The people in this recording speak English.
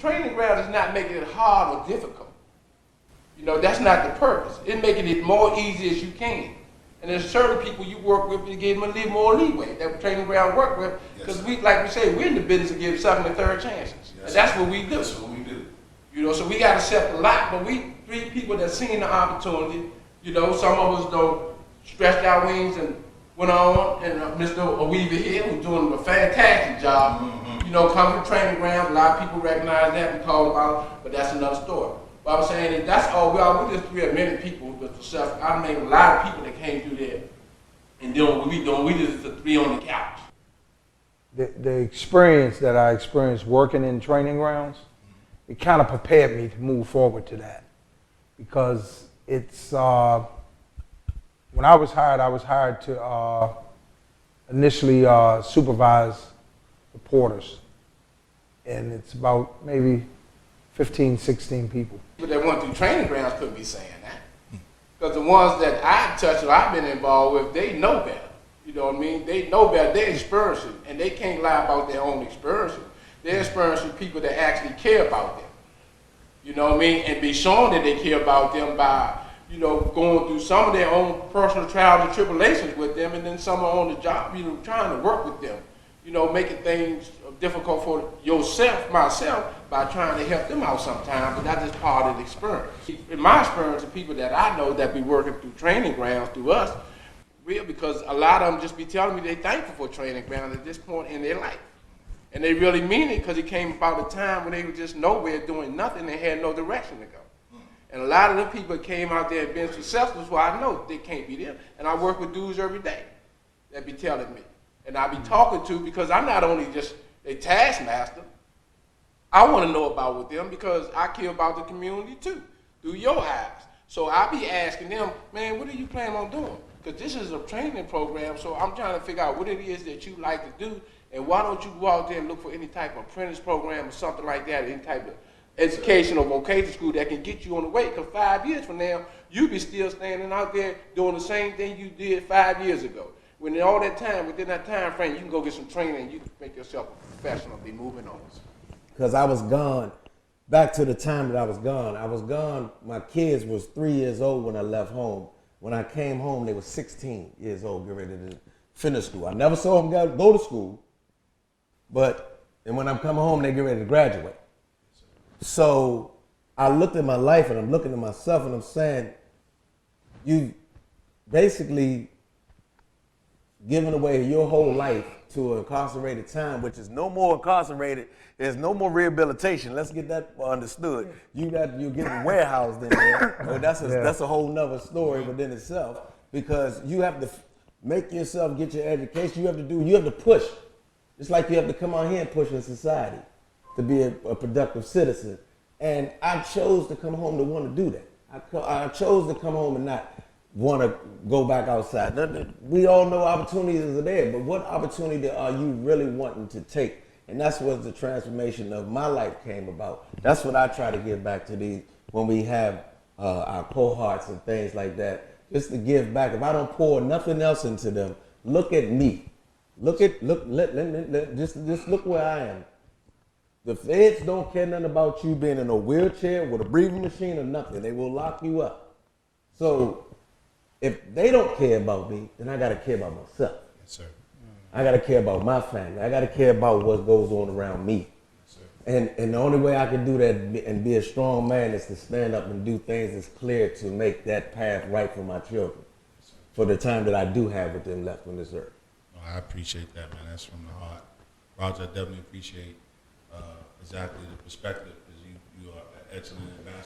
training ground is not making it hard or difficult. You know, that's not the purpose. It's making it more easy as you can. And there's certain people you work with, you give them a little more leeway that training ground work with, because we, like we say, we're in the business of giving second and third chances. Yes, and that's what we do. That's what we do. You know, so we got to accept a lot, but we three people that seen the opportunity. You know, some of us though stretched our wings and went on, and Mr. Weaver here, who's doing a fantastic job. You know, coming from training ground, a lot of people recognize that and call about it, but that's another story. But I'm saying that that's all we just three many people, but self, I mean a lot of people that came through there and doing what we doing, we just the three on the couch. The experience that I experienced working in training grounds, it kind of prepared me to move forward to that. Because it's, when I was hired to initially supervise the porters. And it's about maybe 15, 16 people. People that went through training grounds couldn't be saying that. Because the ones that I've touched or I've been involved with, they know better. You know what I mean? They know better, they're experiencing, and they can't lie about their own experiences. They're experiencing people that actually care about them. You know what I mean? And be shown that they care about them by, you know, going through some of their own personal trials and tribulations with them, and then some are on the job, you know, trying to work with them. You know, making things difficult for yourself, myself, by trying to help them out sometimes, but that's just part of the experience. In my experience, the people that I know that be working through training grounds through us, real, because a lot of them just be telling me they thankful for training grounds at this point in their life. And they really mean it, because it came about a time when they were just nowhere doing nothing and had no direction to go. And a lot of the people that came out there and been successful, so I know they can't be them. And I work with dudes every day that be telling me. And I be talking to, because I'm not only just a taskmaster, I want to know about with them because I care about the community too, through your eyes. So I be asking them, man, what do you plan on doing? Because this is a training program, so I'm trying to figure out what it is that you like to do, and why don't you go out there and look for any type of apprentice program or something like that, any type of education or vocational school that can get you on the way, because 5 years from now, you be still standing out there doing the same thing you did 5 years ago. When in all that time, within that time frame, you can go get some training and you can make yourself a professional, be moving on. Because I was gone, back to the time that I was gone, my kids was 3 years old when I left home. When I came home, they were 16 years old, getting ready to finish school. I never saw them go to school, and when I'm coming home, they get ready to graduate. So I looked at my life and I'm looking at myself and I'm saying, you basically giving away your whole life to an incarcerated time, which is no more incarcerated, there's no more rehabilitation. Let's get that understood. You're getting warehoused in there. Well, that's a whole nother story within itself, because you have to make yourself get your education. You have to push. It's like you have to come out here and push in society to be a productive citizen. And I chose to come home to want to do that. I chose to come home and not want to go back outside. We all know opportunities are there, but what opportunity are you really wanting to take? And that's what the transformation of my life came about. That's what I try to give back to these when we have our cohorts and things like that, just to give back. If I don't pour nothing else into them, look at me. Just look where I am. The feds don't care nothing about you being in a wheelchair with a breathing machine or nothing. They will lock you up. So if they don't care about me, then I gotta care about myself. Yes, sir. I gotta care about my family. I gotta care about what goes on around me. Yes, sir. And the only way I can do that and be a strong man is to stand up and do things that's clear to make that path right for my children, yes, for the time that I do have with them left on this earth. Oh, I appreciate that, man. That's from the heart. Roger, I definitely appreciate exactly the perspective, because you are an excellent ambassador.